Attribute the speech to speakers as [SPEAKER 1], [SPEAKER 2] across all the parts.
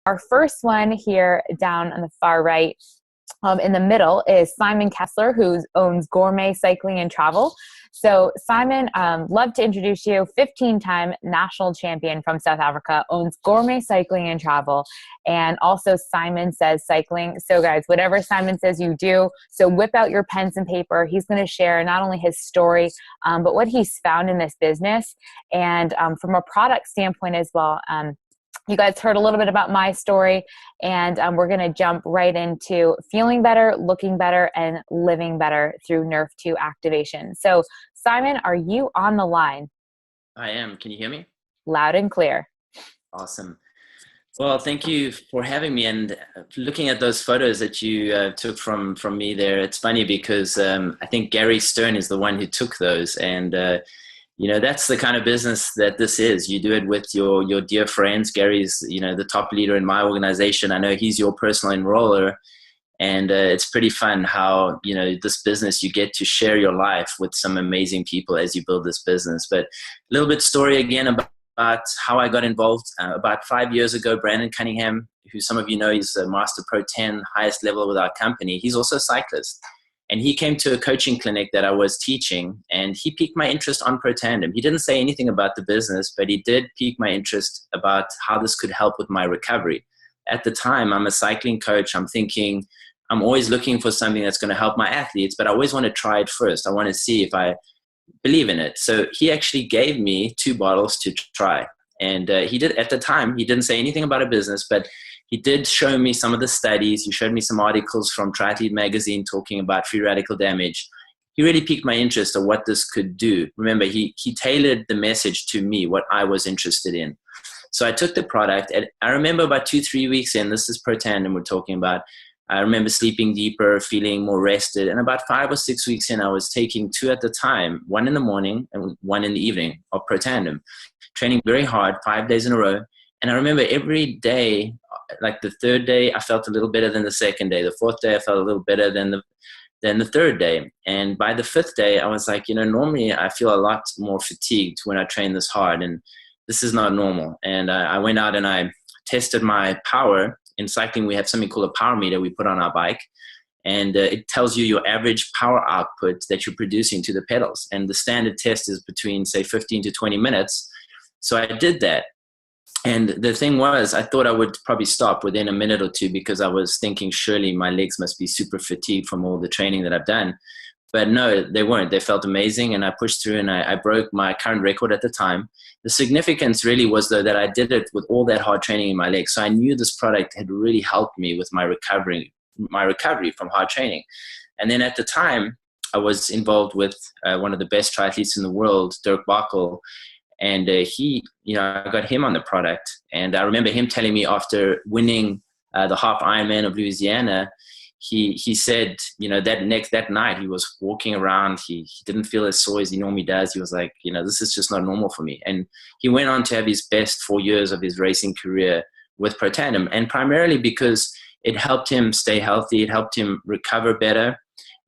[SPEAKER 1] our first one here down on the far right, in the middle is Simon Kessler, who owns Gourmet Cycling and Travel. So Simon, love to introduce you, 15-time national champion from South Africa, owns Gourmet Cycling and Travel, and also Simon Says Cycling. So guys, whatever Simon says you do, so whip out your pens and paper. He's going to share not only his story, but what he's found in this business, and from a product standpoint as well. You guys heard a little bit about my story, and we're going to jump right into feeling better, looking better, and living better through Nrf2 activation. So, Simon, are you on the line?
[SPEAKER 2] I am. Can you hear me?
[SPEAKER 1] Loud and clear.
[SPEAKER 2] Awesome. Well, thank you for having me. And looking at those photos that you took from me there, it's funny because I think Gary Stern is the one who took those, and that's the kind of business that this is. You do it with your dear friends. Gary's, the top leader in my organization. I know he's your personal enroller. And it's pretty fun how, this business, you get to share your life with some amazing people as you build this business. But a little bit story again about how I got involved. About 5 years ago, Brandon Cunningham, who some of you know, he's a Master Pro 10, highest level with our company. He's also a cyclist. And he came to a coaching clinic that I was teaching, and he piqued my interest on Pro Tandem. He didn't say anything about the business, but he did pique my interest about how this could help with my recovery. At the time, I'm a cycling coach. I'm thinking, I'm always looking for something that's going to help my athletes, but I always want to try it first. I want to see if I believe in it. So he actually gave me 2 bottles to try. And he did, at the time, he didn't say anything about a business, but he did show me some of the studies. He showed me some articles from Triathlete magazine talking about free radical damage. He really piqued my interest of what this could do. Remember, he tailored the message to me, what I was interested in. So I took the product, and I remember about 2-3 weeks in, this is Pro Tandem we're talking about, I remember sleeping deeper, feeling more rested. And about 5 or 6 weeks in, I was taking 2 at the time, 1 in the morning and 1 in the evening of Pro Tandem, training very hard, 5 days in a row. And I remember every day, like the 3rd day, I felt a little better than the 2nd day. The 4th day, I felt a little better than the 3rd day. And by the 5th day, I was like, normally I feel a lot more fatigued when I train this hard, and this is not normal. And I went out and I tested my power. In cycling, we have something called a power meter we put on our bike, and it tells you your average power output that you're producing to the pedals. And the standard test is between, say, 15 to 20 minutes. So I did that. And the thing was, I thought I would probably stop within a minute or 2 because I was thinking surely my legs must be super fatigued from all the training that I've done. But no, they weren't. They felt amazing, and I pushed through, and I broke my current record at the time. The significance really was, though, that I did it with all that hard training in my legs. So I knew this product had really helped me with my recovery from hard training. And then at the time, I was involved with one of the best triathletes in the world, Dirk Bockel. And I got him on the product. And I remember him telling me after winning the half Ironman of Louisiana, he said, that night he was walking around. He didn't feel as sore as he normally does. He was like, this is just not normal for me. And he went on to have his best 4 years of his racing career with Pro Tandem, and primarily because it helped him stay healthy. It helped him recover better.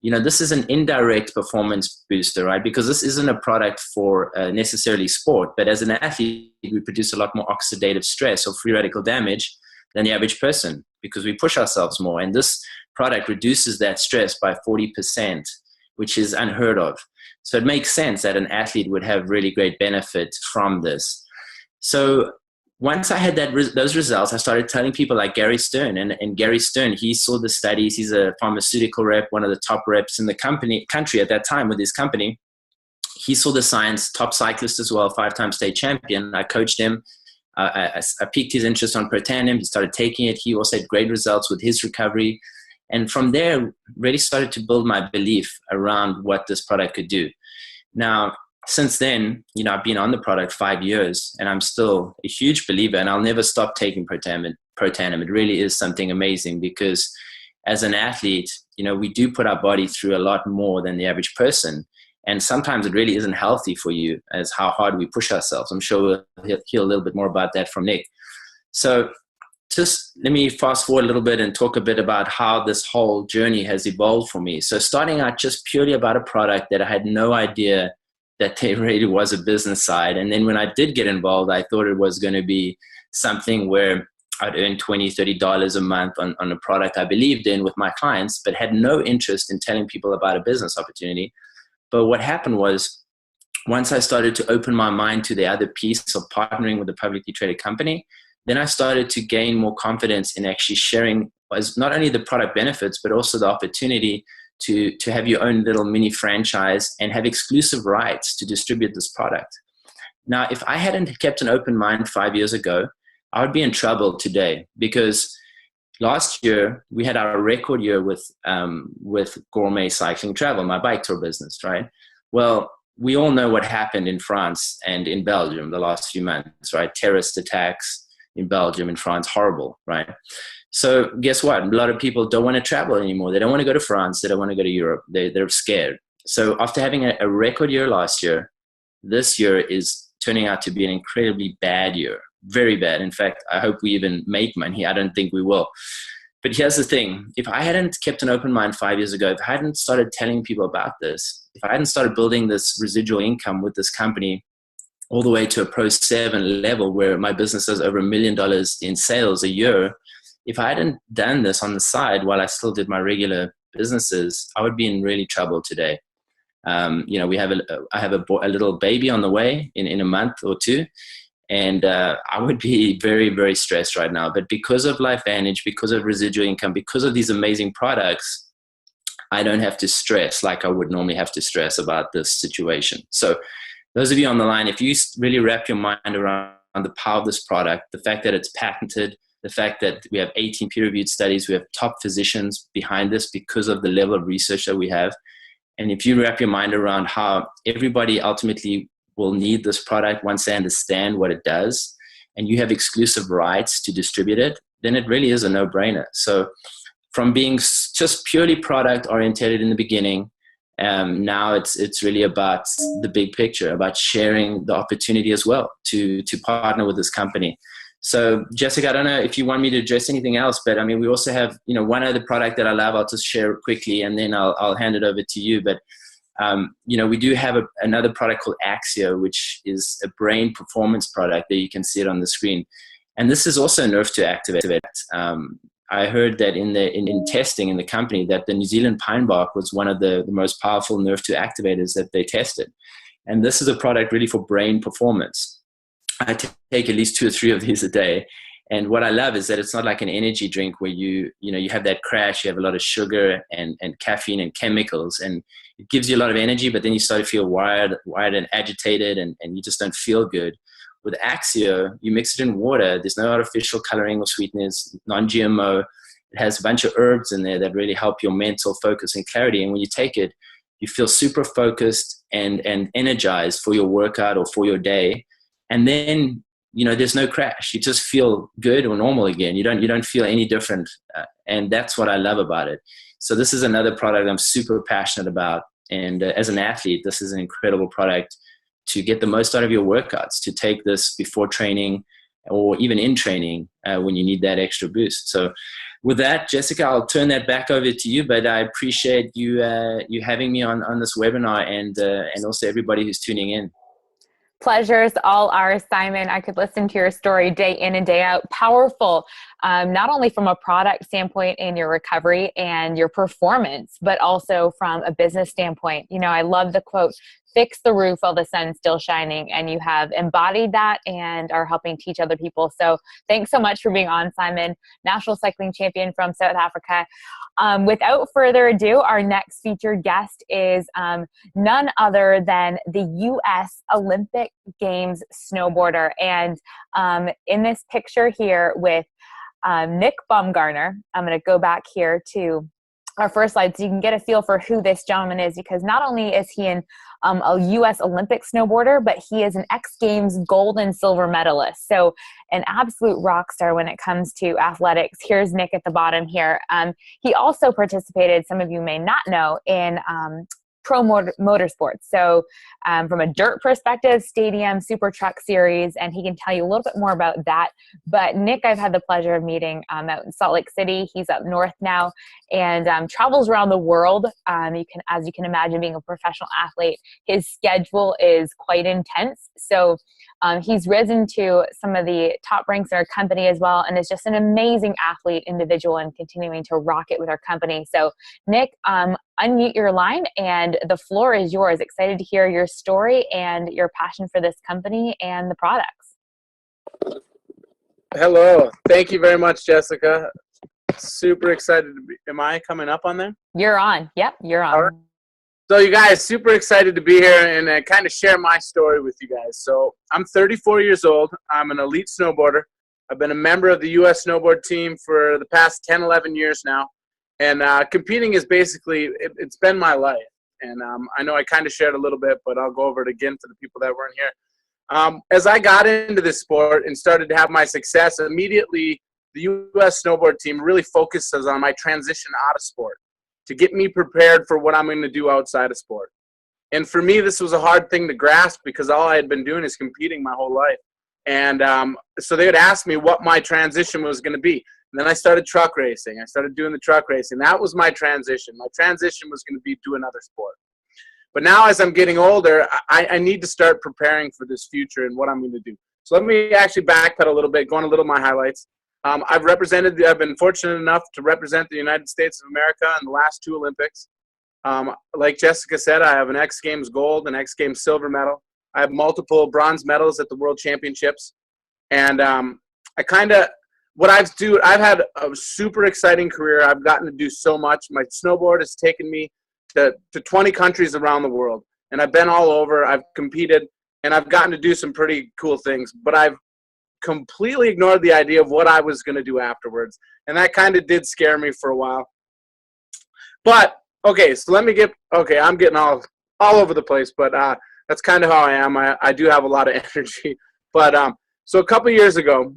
[SPEAKER 2] This is an indirect performance booster, right? Because this isn't a product for necessarily sport, but as an athlete, we produce a lot more oxidative stress or free radical damage than the average person because we push ourselves more. And this product reduces that stress by 40%, which is unheard of. So it makes sense that an athlete would have really great benefit from this. So once I had those results, I started telling people like Gary Stern. And Gary Stern, he saw the studies. He's a pharmaceutical rep, one of the top reps in the country at that time with his company. He saw the science, top cyclist as well, 5-time state champion. I coached him. I piqued his interest on Pro Tandem. He started taking it. He also had great results with his recovery. And from there, really started to build my belief around what this product could do. Now, since then, I've been on the product 5 years, and I'm still a huge believer, and I'll never stop taking Pro Tandem. It really is something amazing because as an athlete, we do put our body through a lot more than the average person. And sometimes it really isn't healthy for you as how hard we push ourselves. I'm sure we'll hear a little bit more about that from Nick. So just let me fast forward a little bit and talk a bit about how this whole journey has evolved for me. So starting out just purely about a product that I had no idea that there really was a business side. And then when I did get involved, I thought it was going to be something where I'd earn $20, $30 a month on a product I believed in with my clients, but had no interest in telling people about a business opportunity. But what happened was, once I started to open my mind to the other piece of partnering with a publicly traded company, then I started to gain more confidence in actually sharing as not only the product benefits, but also the opportunity to have your own little mini franchise and have exclusive rights to distribute this product. Now, if I hadn't kept an open mind 5 years ago, I would be in trouble today, because last year we had our record year with Gourmet Cycling Travel, my bike tour business, right? Well, we all know what happened in France and in Belgium the last few months, right? Terrorist attacks in Belgium and France, horrible, right? So guess what? A lot of people don't want to travel anymore. They don't want to go to France. They don't want to go to Europe. They're scared. So after having a record year last year, this year is turning out to be an incredibly bad year. Very bad. In fact, I hope we even make money. I don't think we will. But here's the thing. If I hadn't kept an open mind 5 years ago, if I hadn't started telling people about this, if I hadn't started building this residual income with this company all the way to a Pro 7 level where my business does over $1 million in sales a year, if I hadn't done this on the side while I still did my regular businesses, I would be in really trouble today. I have a little baby on the way in a month or two. And I would be very, very stressed right now. But because of LifeVantage, because of residual income, because of these amazing products, I don't have to stress like I would normally have to stress about this situation. So those of you on the line, if you really wrap your mind around the power of this product, the fact that it's patented, the fact that we have 18 peer-reviewed studies, we have top physicians behind this because of the level of research that we have. And if you wrap your mind around how everybody ultimately will need this product once they understand what it does, and you have exclusive rights to distribute it, then it really is a no-brainer. So from being just purely product oriented in the beginning, now it's really about the big picture, about sharing the opportunity as well to partner with this company. So Jessica, I don't know if you want me to address anything else, but I mean, we also have, one other product that I love. I'll just share quickly and then I'll hand it over to you. But we do have another product called Axio, which is a brain performance product that you can see it on the screen. And this is also Nrf2 activate. I heard that in testing in the company that the New Zealand pine bark was one of the most powerful Nrf2 activators that they tested. And this is a product really for brain performance. I take at least 2 or 3 of these a day. And what I love is that it's not like an energy drink where you have that crash, you have a lot of sugar and caffeine and chemicals, and it gives you a lot of energy, but then you start to feel wired and agitated, and you just don't feel good. With Axio, you mix it in water. There's no artificial coloring or sweeteners, non-GMO. It has a bunch of herbs in there that really help your mental focus and clarity. And when you take it, you feel super focused and energized for your workout or for your day. And then, there's no crash. You just feel good or normal again. You don't feel any different. And that's what I love about it. So this is another product I'm super passionate about. And as an athlete, this is an incredible product to get the most out of your workouts, to take this before training or even in training when you need that extra boost. So with that, Jessica, I'll turn that back over to you, but I appreciate you having me on this webinar and also everybody who's tuning in.
[SPEAKER 1] Pleasure's all ours, Simon. I could listen to your story day in and day out. Powerful, not only from a product standpoint in your recovery and your performance, but also from a business standpoint. I love the quote, "Fix the roof while the sun's still shining," and you have embodied that and are helping teach other people. So thanks so much for being on, Simon, national cycling champion from South Africa. Without further ado, our next featured guest is none other than the U.S. Olympic Games snowboarder. And in this picture here with Nick Baumgartner, I'm going to go back here to our first slide so you can get a feel for who this gentleman is, because not only is he a U.S. Olympic snowboarder, but he is an X Games gold and silver medalist. So an absolute rock star when it comes to athletics. Here's Nick at the bottom here. He also participated, some of you may not know, in pro motorsports. So from a dirt perspective, stadium, super truck series, and he can tell you a little bit more about that. But Nick, I've had the pleasure of meeting out in Salt Lake City. He's up north now and travels around the world. As you can imagine, being a professional athlete, his schedule is quite intense. So He's risen to some of the top ranks in our company as well, and is just an amazing athlete individual and continuing to rock it with our company. So Nick, unmute your line and the floor is yours. Excited to hear your story and your passion for this company and the products.
[SPEAKER 3] Hello. Thank you very much, Jessica. Super excited to be. Am I coming up on there?
[SPEAKER 1] You're on. Yep, you're on.
[SPEAKER 3] All right. So you guys, super excited to be here and kind of share my story with you guys. So I'm 34 years old. I'm an elite snowboarder. I've been a member of the U.S. snowboard team for the past 10, 11 years now. And competing is basically, it's been my life. And I know I kind of shared a little bit, but I'll go over it again for the people that weren't here. As I got into this sport and started to have my success, immediately the U.S. snowboard team really focuses on my transition out of sport to get me prepared for what I'm going to do outside of sport. And for me, this was a hard thing to grasp because all I had been doing is competing my whole life. And so they would ask me what my transition was going to be. And then I started truck racing. I started doing the truck racing. That was my transition. My transition was going to be do another sport. But now as I'm getting older, I need to start preparing for this future and what I'm going to do. So let me actually backpedal a little bit, go on a little of my highlights. I've been fortunate enough to represent the United States of America in the last 2 Olympics. Like Jessica said, I have an X Games gold, an X Games silver medal. I have multiple bronze medals at the World Championships. And I've had a super exciting career. I've gotten to do so much. My snowboard has taken me to 20 countries around the world. And I've been all over. I've competed, and I've gotten to do some pretty cool things. But I've completely ignored the idea of what I was going to do afterwards. And that kind of did scare me for a while. But, okay, so I'm getting all over the place, but that's kind of how I am. I do have a lot of energy. But so a couple years ago,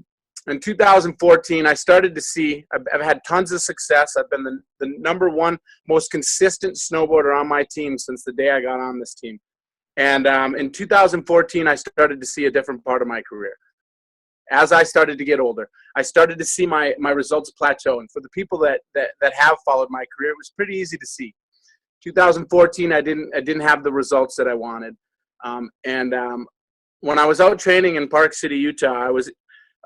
[SPEAKER 3] in 2014, I started to see, I've had tons of success. I've been the number 1 most consistent snowboarder on my team since the day I got on this team. And in 2014, I started to see a different part of my career. As I started to get older, I started to see my results plateau. And for the people that have followed my career, it was pretty easy to see. 2014, I didn't have the results that I wanted. When I was out training in Park City, Utah, I was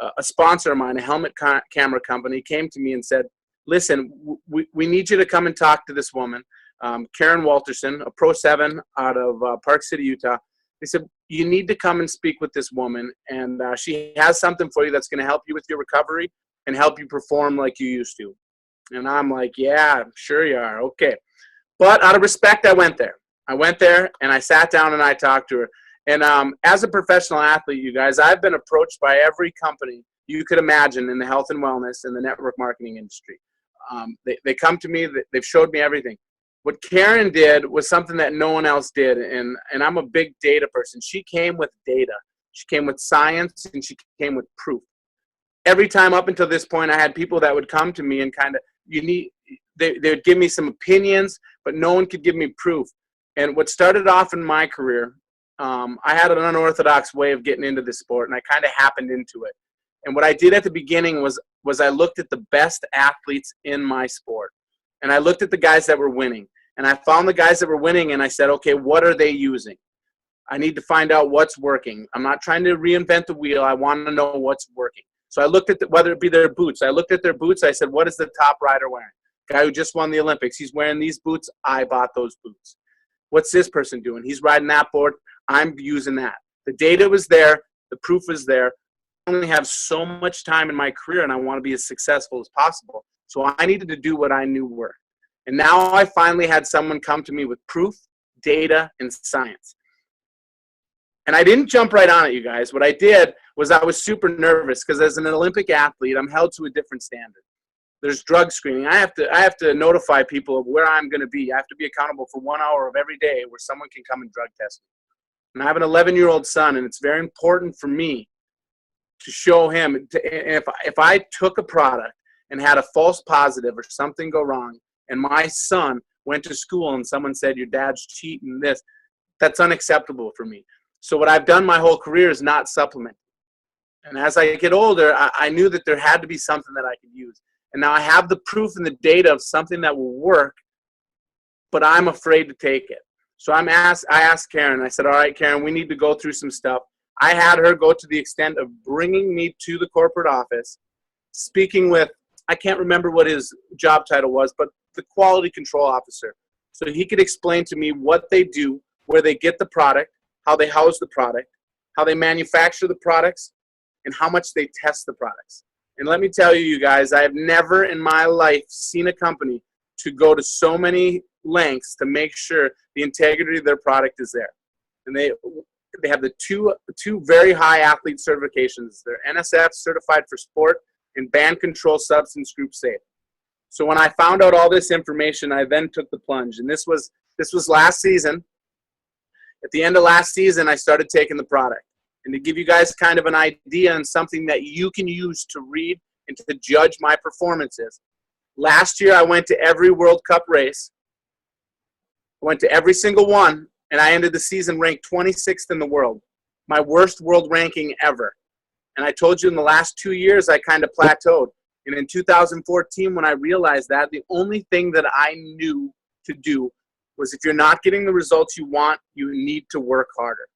[SPEAKER 3] a sponsor of mine, a helmet camera company, came to me and said, listen, we need you to come and talk to this woman, Karen Walterson, a Pro 7 out of Park City, Utah. They said, you need to come and speak with this woman, and she has something for you that's going to help you with your recovery and help you perform like you used to. And I'm like, yeah, sure you are. Okay. But out of respect, I went there. And I sat down and I talked to her. And as a professional athlete, you guys, I've been approached by every company you could imagine in the health and wellness and the network marketing industry. They come to me, they've showed me everything. What Karen did was something that no one else did, and I'm a big data person. She came with data. She came with science, and she came with proof. Every time up until this point, I had people that would come to me and they would give me some opinions, but no one could give me proof. And what started off in my career, I had an unorthodox way of getting into this sport, and I kind of happened into it. And what I did at the beginning was I looked at the best athletes in my sport, and I looked at the guys that were winning. And I found the guys that were winning, and I said, okay, what are they using? I need to find out what's working. I'm not trying to reinvent the wheel. I want to know what's working. So I looked at whether it be their boots. I looked at their boots. I said, what is the top rider wearing? Guy who just won the Olympics. He's wearing these boots. I bought those boots. What's this person doing? He's riding that board. I'm using that. The data was there. The proof was there. I only have so much time in my career, and I want to be as successful as possible. So I needed to do what I knew worked. And now I finally had someone come to me with proof, data, and science. And I didn't jump right on it, you guys. What I did was I was super nervous because as an Olympic athlete, I'm held to a different standard. There's drug screening. I have to notify people of where I'm going to be. I have to be accountable for 1 hour of every day where someone can come and drug test me. And I have an 11-year-old son, and it's very important for me to show him. If I took a product and had a false positive or something go wrong, and my son went to school and someone said, your dad's cheating this, that's unacceptable for me. So what I've done my whole career is not supplement. And as I get older, I knew that there had to be something that I could use. And now I have the proof and the data of something that will work, but I'm afraid to take it. So I asked Karen, I said, all right, Karen, we need to go through some stuff. I had her go to the extent of bringing me to the corporate office, speaking with, I can't remember what his job title was, but the quality control officer. So he could explain to me what they do, where they get the product, how they house the product, how they manufacture the products, and how much they test the products. And let me tell you, you guys, I have never in my life seen a company to go to so many lengths to make sure the integrity of their product is there. And they have the two very high athlete certifications. They're NSF, certified for sport, and band control substance group safe. So when I found out all this information, I then took the plunge. And this was last season. At the end of last season, I started taking the product. And to give you guys kind of an idea and something that you can use to read and to judge my performances. Last year, I went to every World Cup race. I went to every single one, and I ended the season ranked 26th in the world. My worst world ranking ever. And I told you in the last 2 years, I kind of plateaued. And in 2014, when I realized that, the only thing that I knew to do was if you're not getting the results you want, you need to work harder.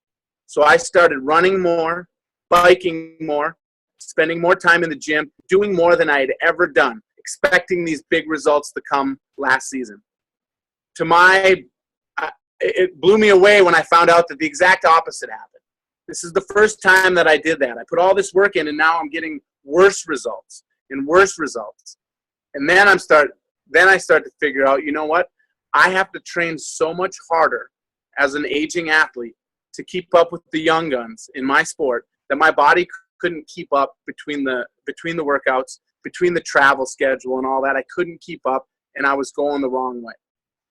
[SPEAKER 3] So I started running more, biking more, spending more time in the gym, doing more than I had ever done, expecting these big results to come last season. It blew me away when I found out that the exact opposite happened. This is the first time that I did that. I put all this work in, and now I'm getting worse results and worse results. And then I start to figure out, you know what? I have to train so much harder as an aging athlete to keep up with the young guns in my sport that my body couldn't keep up between the workouts, between the travel schedule and all that. I couldn't keep up, and I was going the wrong way.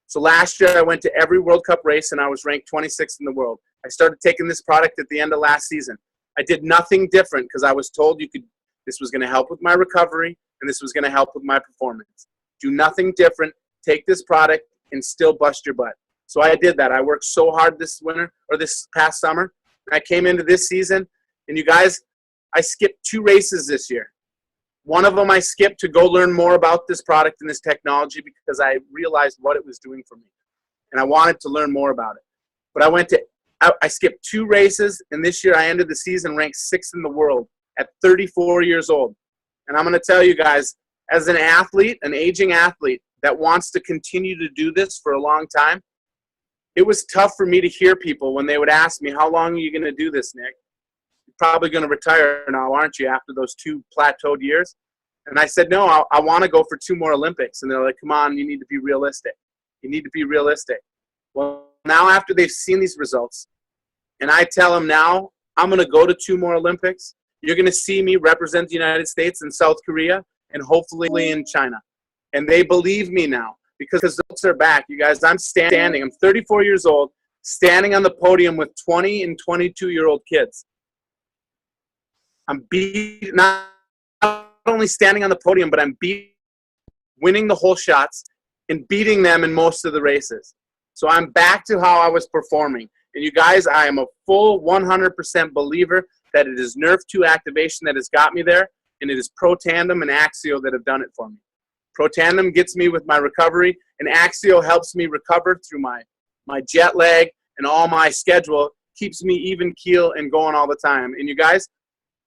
[SPEAKER 3] So last year I went to every World Cup race, and I was ranked 26th in the world. I started taking this product at the end of last season. I did nothing different because I was told this was going to help with my recovery, and this was going to help with my performance. Do nothing different. Take this product and still bust your butt. So I did that. I worked so hard this winter or this past summer. I came into this season, and you guys, I skipped 2 races this year. One of them I skipped to go learn more about this product and this technology because I realized what it was doing for me, and I wanted to learn more about it. But I skipped 2 races, and this year I ended the season ranked 6th in the world at 34 years old. And I'm going to tell you guys, as an athlete, an aging athlete that wants to continue to do this for a long time, it was tough for me to hear people when they would ask me, how long are you going to do this, Nick? You're probably going to retire now, aren't you, after those 2 plateaued years? And I said, no, I want to go for 2 more Olympics. And they're like, come on, you need to be realistic. You need to be realistic. Well, now after they've seen these results, and I tell them now, I'm going to go to 2 more Olympics. You're going to see me represent the United States and South Korea and hopefully in China. And they believe me now because the results are back. You guys, I'm 34 years old, standing on the podium with 20 and 22-year-old kids. I'm not only standing on the podium, but I'm winning the whole shots and beating them in most of the races. So I'm back to how I was performing. And you guys, I am a full 100% believer that it is Nrf2 activation that has got me there, and it is Pro Tandem and Axio that have done it for me. Pro Tandem gets me with my recovery, and Axio helps me recover through my jet lag and all my schedule, keeps me even keel and going all the time. And you guys,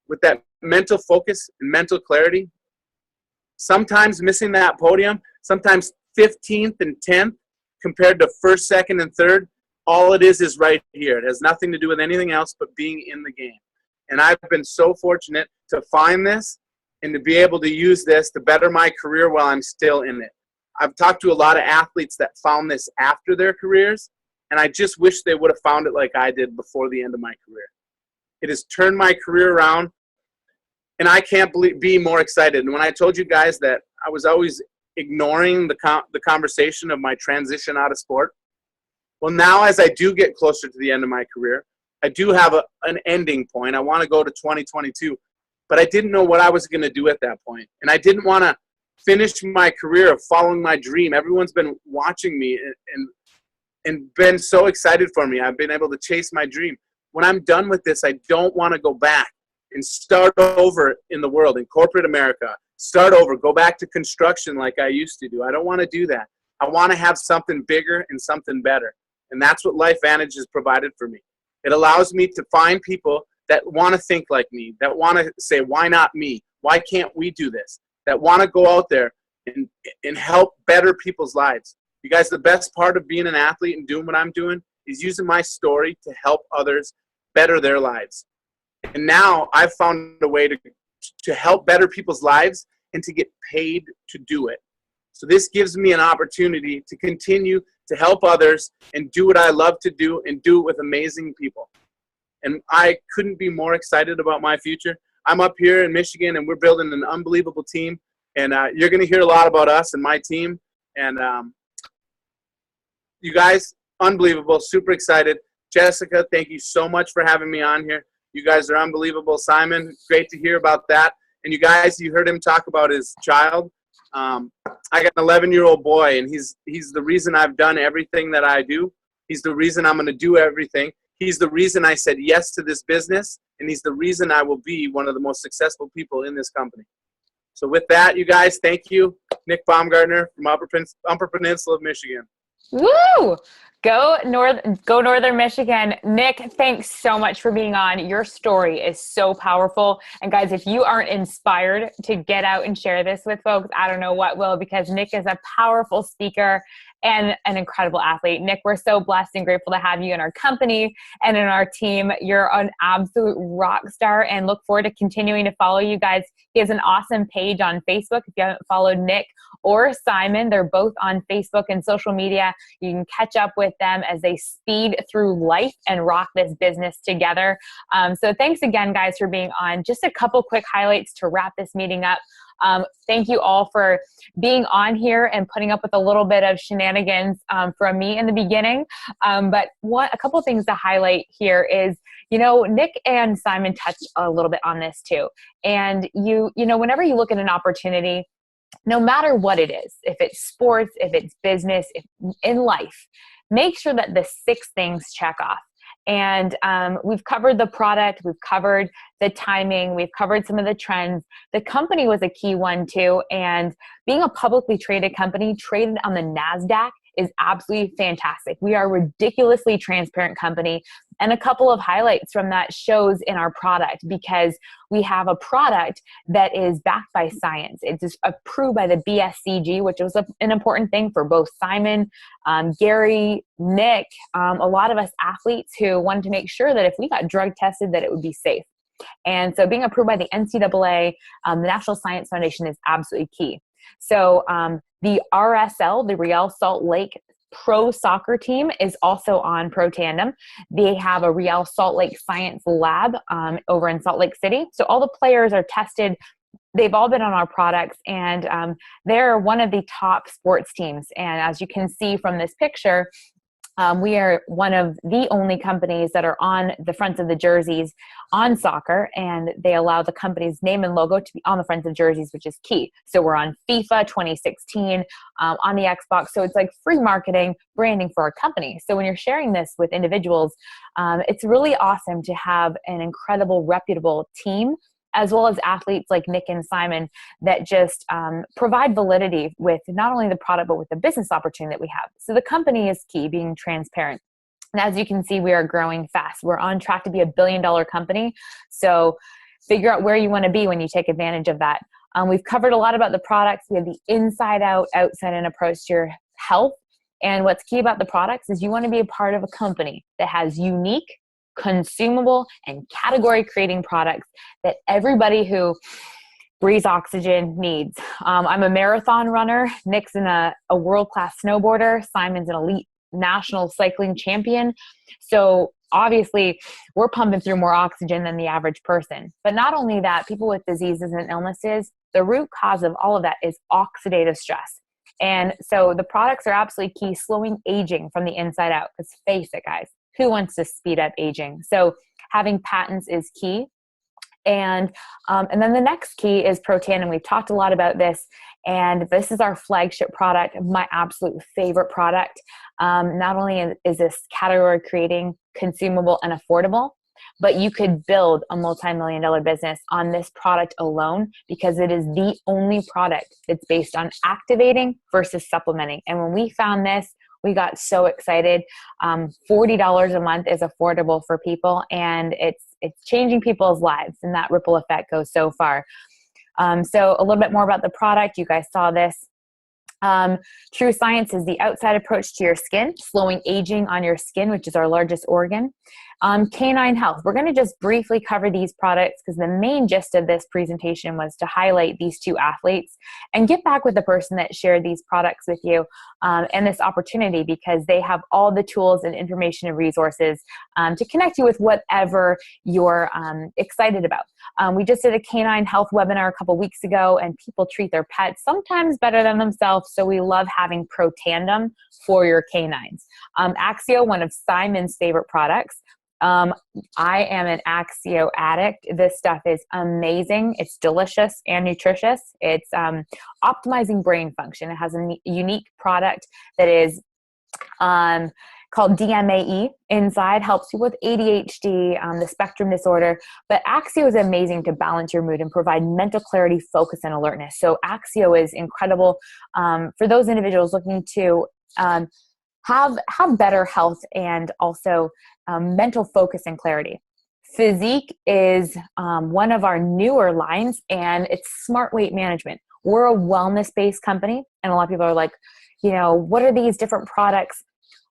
[SPEAKER 3] with that mental focus and mental clarity, sometimes missing that podium, sometimes 15th and 10th compared to 1st, 2nd, and 3rd, all it is right here. It has nothing to do with anything else but being in the game. And I've been so fortunate to find this and to be able to use this to better my career while I'm still in it. I've talked to a lot of athletes that found this after their careers, and I just wish they would have found it like I did before the end of my career. It has turned my career around, and I can't be more excited. And when I told you guys that I was always ignoring the conversation of my transition out of sport, well, now as I do get closer to the end of my career, I do have an ending point. I want to go to 2022, but I didn't know what I was going to do at that point. And I didn't want to finish my career of following my dream. Everyone's been watching me and been so excited for me. I've been able to chase my dream. When I'm done with this, I don't want to go back and start over in the world, in corporate America. Start over, go back to construction like I used to do. I don't want to do that. I want to have something bigger and something better. And that's what LifeVantage has provided for me. It allows me to find people that want to think like me, that want to say, why not me? Why can't we do this? That want to go out there and help better people's lives. You guys, the best part of being an athlete and doing what I'm doing is using my story to help others better their lives. And now I've found a way to help better people's lives and to get paid to do it. So this gives me an opportunity to continue to help others and do what I love to do and do it with amazing people. And I couldn't be more excited about my future. I'm up here in Michigan, and we're building an unbelievable team. And you're going to hear a lot about us and my team. And you guys, unbelievable, super excited. Jessica, thank you so much for having me on here. You guys are unbelievable. Simon, great to hear about that. And you guys, you heard him talk about his child. I got an 11-year-old boy, and he's the reason I've done everything that I do. He's the reason I'm going to do everything. He's the reason I said yes to this business, and he's the reason I will be one of the most successful people in this company. So with that, you guys, thank you. Nick Baumgartner from Upper Peninsula of Michigan.
[SPEAKER 1] Woo! Go Northern Michigan. Nick, thanks so much for being on. Your story is so powerful. And guys, if you aren't inspired to get out and share this with folks, I don't know what will, because Nick is a powerful speaker and an incredible athlete. Nick, we're so blessed and grateful to have you in our company and in our team. You're an absolute rock star, and look forward to continuing to follow you guys. He has an awesome page on Facebook. If you haven't followed Nick or Simon, they're both on Facebook and social media. You can catch up with them as they speed through life and rock this business together. So thanks again, guys, for being on. Just a couple quick highlights to wrap this meeting up. Thank you all for being on here and putting up with a little bit of shenanigans from me in the beginning. But a couple of things to highlight here is, Nick and Simon touched a little bit on this too. And whenever you look at an opportunity, no matter what it is, if it's sports, if it's business, if in life, make sure that the 6 things check off. And we've covered the product, we've covered the timing, we've covered some of the trends. The company was a key one too. And being a publicly traded company, traded on the NASDAQ, is absolutely fantastic. We are a ridiculously transparent company. And a couple of highlights from that shows in our product, because we have a product that is backed by science. It's approved by the BSCG, which was an important thing for both Simon, Gary, Nick, a lot of us athletes who wanted to make sure that if we got drug tested, that it would be safe. And so being approved by the NCAA, the National Science Foundation, is absolutely key. So the RSL, the Real Salt Lake Pro Soccer team, is also on Pro Tandem. They have a Real Salt Lake Science Lab over in Salt Lake City. So all the players are tested. They've all been on our products, and they're one of the top sports teams. And as you can see from this picture, we are one of the only companies that are on the fronts of the jerseys on soccer, and they allow the company's name and logo to be on the fronts of jerseys, which is key. So we're on FIFA 2016, on the Xbox. So it's like free marketing, branding for our company. So when you're sharing this with individuals, it's really awesome to have an incredible, reputable team, as well as athletes like Nick and Simon, that just provide validity with not only the product, but with the business opportunity that we have. So the company is key, being transparent. And as you can see, we are growing fast. We're on track to be $1 billion company. So figure out where you want to be when you take advantage of that. We've covered a lot about the products. We have the inside out, outside in approach to your health. And what's key about the products is you want to be a part of a company that has unique, consumable, and category creating products that everybody who breathes oxygen needs. I'm a marathon runner. Nick's a world-class snowboarder. Simon's an elite national cycling champion. So obviously we're pumping through more oxygen than the average person. But not only that, people with diseases and illnesses, the root cause of all of that is oxidative stress. And so the products are absolutely key, slowing aging from the inside out. Because face it, guys, who wants to speed up aging? So having patents is key. And then the next key is Pro Tandem. We've talked a lot about this, and this is our flagship product, my absolute favorite product. Not only is this category creating, consumable, and affordable, but you could build a multi-million-dollar business on this product alone, because it is the only product that's based on activating versus supplementing. And when we found this, We got so excited. $40 a month is affordable for people, and it's changing people's lives, and that ripple effect goes so far. So a little bit more about the product. You guys saw this. True Science is the outside approach to your skin, slowing aging on your skin, which is our largest organ. Canine Health. We're going to just briefly cover these products because the main gist of this presentation was to highlight these two athletes and get back with the person that shared these products with you and this opportunity, because they have all the tools and information and resources to connect you with whatever you're excited about. We just did a Canine Health webinar a couple weeks ago, and people treat their pets sometimes better than themselves, so we love having Pro Tandem for your canines. Axio, one of Simon's favorite products. I am an Axio addict. This stuff is amazing. It's delicious and nutritious. It's optimizing brain function. It has a unique product that is called DMAE inside, helps you with ADHD, the spectrum disorder. But Axio is amazing to balance your mood and provide mental clarity, focus, and alertness. So Axio is incredible for those individuals looking to have better health and also mental focus and clarity. Physique is one of our newer lines, and it's smart weight management. We're a wellness-based company, and a lot of people are like, what are these different products?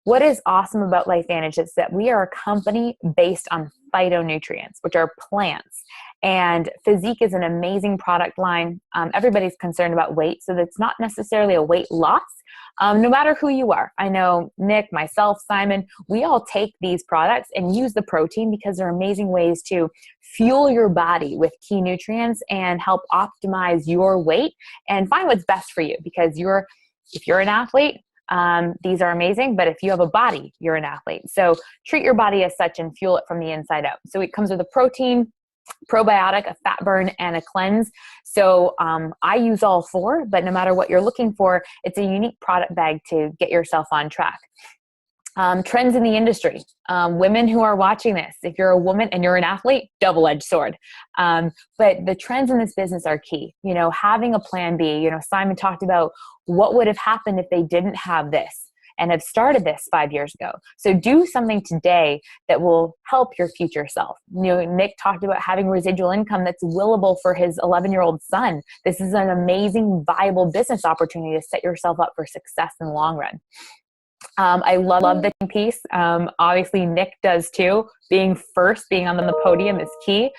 [SPEAKER 1] What is awesome about LifeVantage is that we are a company based on phytonutrients, which are plants. And Physique is an amazing product line. Everybody's concerned about weight, so that's not necessarily a weight loss. No matter who you are. I know Nick, myself, Simon, we all take these products and use the protein because they're amazing ways to fuel your body with key nutrients and help optimize your weight and find what's best for you, because if you're an athlete, these are amazing, but if you have a body, you're an athlete. So treat your body as such and fuel it from the inside out. So it comes with a protein, probiotic, a fat burn, and a cleanse. So I use all four, but no matter what you're looking for, it's a unique product bag to get yourself on track. Trends in the industry. Women who are watching this, if you're a woman and you're an athlete, double-edged sword. But the trends in this business are key. Having a plan B. Simon talked about what would have happened if they didn't have this and have started this 5 years ago. So do something today that will help your future self. Nick talked about having residual income that's willable for his 11-year-old son. This is an amazing, viable business opportunity to set yourself up for success in the long run. I love the team piece. Obviously, Nick does too. Being on the podium is key.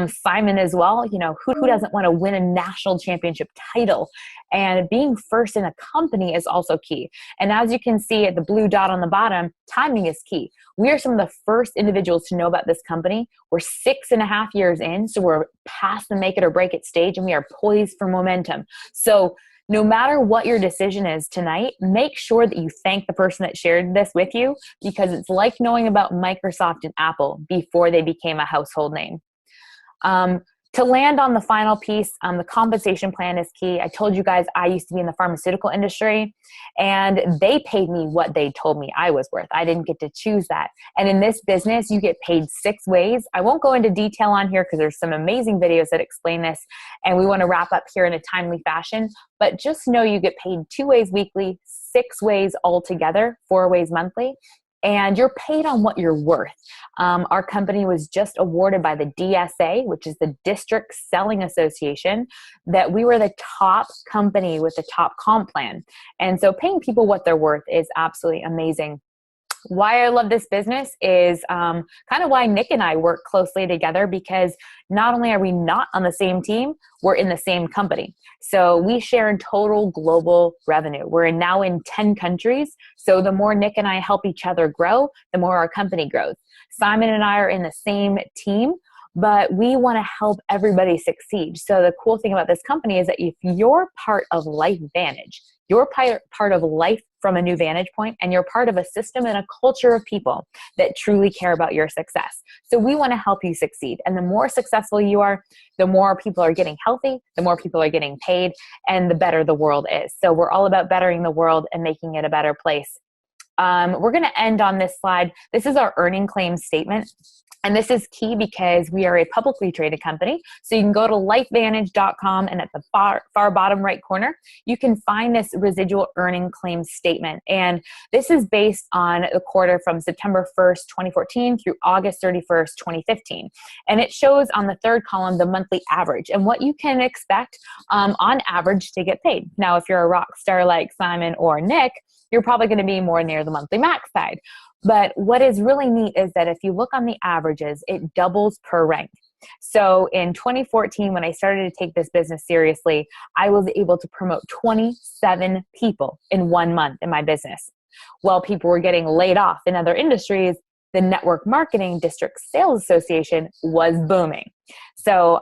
[SPEAKER 1] Simon as well. Who doesn't want to win a national championship title? And being first in a company is also key. And as you can see at the blue dot on the bottom, timing is key. We are some of the first individuals to know about this company. We're 6.5 years in, so we're past the make it or break it stage, and we are poised for momentum. So no matter what your decision is tonight, make sure that you thank the person that shared this with you, because it's like knowing about Microsoft and Apple before they became a household name. To land on the final piece, the compensation plan is key. I told you guys I used to be in the pharmaceutical industry, and they paid me what they told me I was worth. I didn't get to choose that. And in this business, you get paid 6 ways. I won't go into detail on here because there's some amazing videos that explain this, and we want to wrap up here in a timely fashion. But just know you get paid 2 ways weekly, 6 ways altogether, 4 ways monthly. And you're paid on what you're worth. Our company was just awarded by the DSA, which is the District Selling Association, that we were the top company with the top comp plan. And so paying people what they're worth is absolutely amazing. Why I love this business is kind of why Nick and I work closely together, because not only are we not on the same team, we're in the same company. So we share in total global revenue. We're now in 10 countries. So the more Nick and I help each other grow, the more our company grows. Simon and I are in the same team, but we want to help everybody succeed. So the cool thing about this company is that if you're part of LifeVantage, you're part of life from a new vantage point, and you're part of a system and a culture of people that truly care about your success. So we want to help you succeed. And the more successful you are, the more people are getting healthy, the more people are getting paid, and the better the world is. So we're all about bettering the world and making it a better place. We're going to end on this slide. This is our earning claim statement. And this is key because we are a publicly traded company. So you can go to lifevantage.com, and at the far bottom right corner, you can find this residual earning claim statement. And this is based on the quarter from September 1st, 2014 through August 31st, 2015. And it shows on the third column the monthly average and what you can expect on average to get paid. Now, if you're a rock star like Simon or Nick, you're probably going to be more near the monthly max side. But what is really neat is that if you look on the averages, it doubles per rank. So in 2014, when I started to take this business seriously, I was able to promote 27 people in 1 month in my business. While people were getting laid off in other industries, the Network Marketing District Sales Association was booming. So,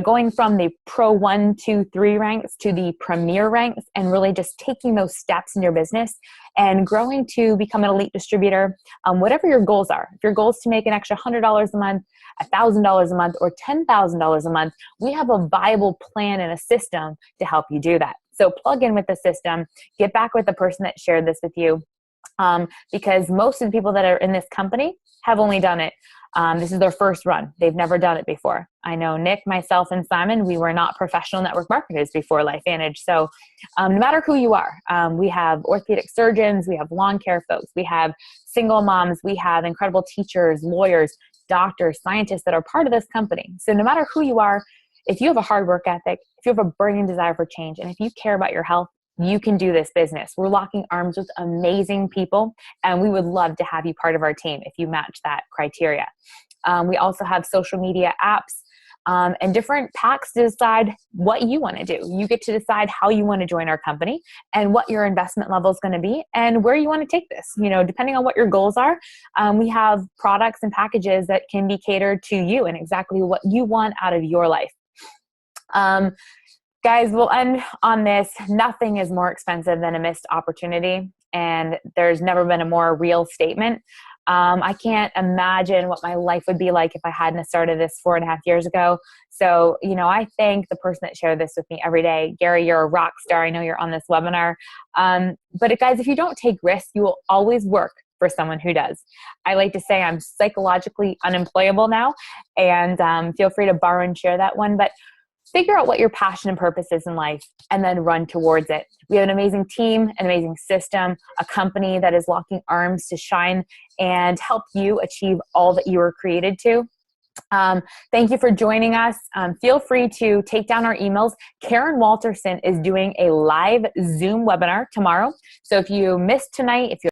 [SPEAKER 1] going from the Pro 1, 2, 3 ranks to the Premier ranks, and really just taking those steps in your business and growing to become an elite distributor, whatever your goals are. If your goal is to make an extra $100 a month, $1,000 a month, or $10,000 a month, we have a viable plan and a system to help you do that. So plug in with the system, get back with the person that shared this with you. Because most of the people that are in this company have only done it. This is their first run. They've never done it before. I know Nick, myself, and Simon, we were not professional network marketers before LifeVantage. So no matter who you are, we have orthopedic surgeons, we have lawn care folks, we have single moms, we have incredible teachers, lawyers, doctors, scientists that are part of this company. So no matter who you are, if you have a hard work ethic, if you have a burning desire for change, and if you care about your health, you can do this business. We're locking arms with amazing people, and we would love to have you part of our team if you match that criteria. We also have social media apps and different packs to decide what you want to do. You get to decide how you want to join our company and what your investment level is going to be and where you want to take this. Depending on what your goals are, we have products and packages that can be catered to you and exactly what you want out of your life. Guys, we'll end on this. Nothing is more expensive than a missed opportunity, and there's never been a more real statement. I can't imagine what my life would be like if I hadn't started this 4.5 years ago. So, I thank the person that shared this with me every day. Gary, you're a rock star. I know you're on this webinar. But guys, if you don't take risks, you will always work for someone who does. I like to say I'm psychologically unemployable now, and feel free to borrow and share that one. But figure out what your passion and purpose is in life and then run towards it. We have an amazing team, an amazing system, a company that is locking arms to shine and help you achieve all that you were created to. Thank you for joining us. Feel free to take down our emails. Karen Walterson is doing a live Zoom webinar tomorrow. So if you missed tonight, if you